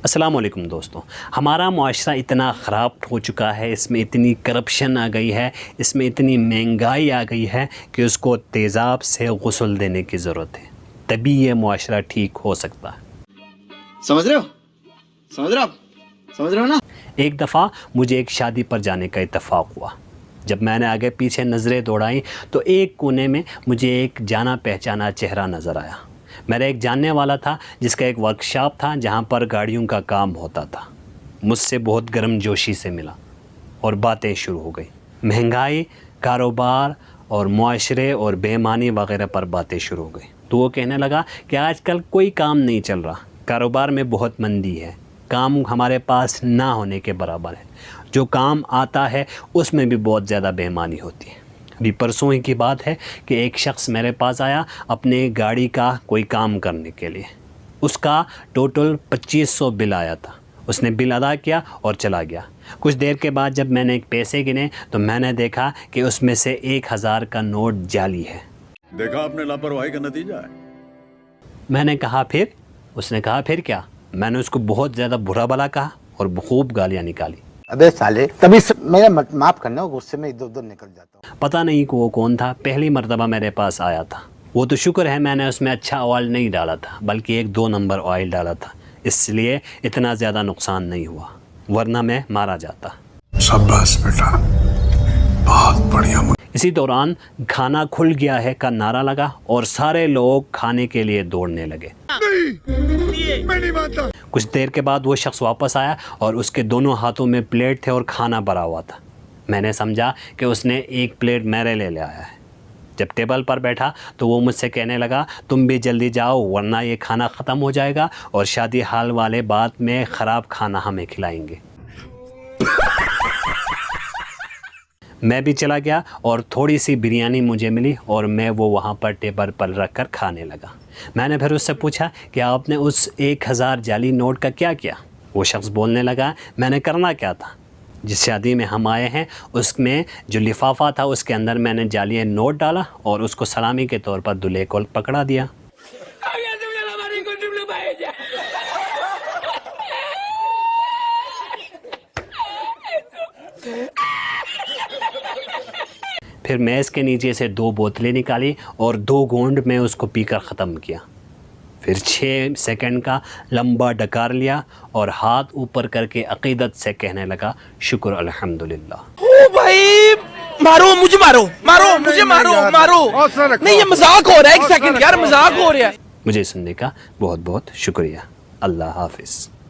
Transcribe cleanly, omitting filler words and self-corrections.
السلام علیکم دوستوں، ہمارا معاشرہ اتنا خراب ہو چکا ہے، اس میں اتنی کرپشن آ گئی ہے، اس میں اتنی مہنگائی آ گئی ہے کہ اس کو تیزاب سے غسل دینے کی ضرورت ہے، تبھی یہ معاشرہ ٹھیک ہو سکتا ہے۔ سمجھ رہے ہو نا؟ ایک دفعہ مجھے ایک شادی پر جانے کا اتفاق ہوا۔ جب میں نے آگے پیچھے نظریں دوڑائیں تو ایک کونے میں مجھے ایک جانا پہچانا چہرہ نظر آیا۔ میرا ایک جاننے والا تھا جس کا ایک ورکشاپ تھا جہاں پر گاڑیوں کا کام ہوتا تھا۔ مجھ سے بہت گرم جوشی سے ملا اور باتیں شروع ہو گئی۔ مہنگائی، کاروبار اور معاشرے اور بے ایمانی وغیرہ پر باتیں شروع ہو گئی۔ تو وہ کہنے لگا کہ آج کل کوئی کام نہیں چل رہا، کاروبار میں بہت مندی ہے، کام ہمارے پاس نہ ہونے کے برابر ہے، جو کام آتا ہے اس میں بھی بہت زیادہ بے ایمانی ہوتی ہے۔ ابھی پرسوں ہی کی بات ہے کہ ایک شخص میرے پاس آیا اپنے گاڑی کا کوئی کام کرنے کے لیے۔ اس کا ٹوٹل 2500 بل آیا تھا۔ اس نے بل ادا کیا اور چلا گیا۔ کچھ دیر کے بعد جب میں نے پیسے گنے تو میں نے دیکھا کہ اس میں سے 1000 کا نوٹ جعلی ہے۔ دیکھا آپ نے لاپرواہی کا نتیجہ ہے۔ میں نے کہا پھر؟ اس نے کہا پھر کیا؟ میں نے اس کو بہت زیادہ برا بھلا کہا اور خوب گالیاں نکالی۔ ابے سالے تبھی میں معاف کرنا، غصے میں ادھر ادھر نکل جاتا ہوں۔ پتہ نہیں کہ وہ کون تھا، پہلی مرتبہ میرے پاس آیا تھا۔ وہ تو شکر ہے میں نے اس میں اچھا آئل نہیں ڈالا تھا، بلکہ ایک 2 نمبر آئل ڈالا تھا، اس لیے اتنا زیادہ نقصان نہیں ہوا، ورنہ میں مارا جاتا۔ شاباش بیٹا، بہت بڑھیا۔ اسی دوران کھانا کھل گیا ہے کا نعرہ لگا اور سارے لوگ کھانے کے لیے دوڑنے لگے۔ کچھ دیر کے بعد وہ شخص واپس آیا اور اس کے دونوں ہاتھوں میں پلیٹ تھے اور کھانا بھرا ہوا تھا۔ میں نے سمجھا کہ اس نے ایک پلیٹ میرے لے آیا ہے۔ جب ٹیبل پر بیٹھا تو وہ مجھ سے کہنے لگا تم بھی جلدی جاؤ ورنہ یہ کھانا ختم ہو جائے گا اور شادی حال والے بعد میں خراب کھانا ہمیں کھلائیں گے۔ میں بھی چلا گیا اور تھوڑی سی بریانی مجھے ملی اور میں وہ وہاں پر ٹیبل پر رکھ کر کھانے لگا۔ میں نے پھر اس سے پوچھا کہ آپ نے اس 1000 جعلی نوٹ کا کیا کیا؟ وہ شخص بولنے لگا میں نے کرنا کیا تھا، جس شادی میں ہم آئے ہیں اس میں جو لفافہ تھا اس کے اندر میں نے جعلی نوٹ ڈالا اور اس کو سلامی کے طور پر دلہے کو پکڑا دیا۔ پھر میز کے نیچے سے 2 بوتلیں نکالی اور 2 گھونٹ میں اس کو پی کر ختم کیا۔ پھر 6 سیکنڈ کا لمبا ڈکار لیا اور ہاتھ اوپر کر کے عقیدت سے کہنے لگا شکر الحمدللہ۔ او بھائی مارو مجھے، مارو نہیں، یہ مذاق ہو رہا ہے، ایک سیکنڈ یار، مذاق ہو رہا ہے۔ مجھے سننے کا بہت بہت شکریہ۔ اللہ حافظ۔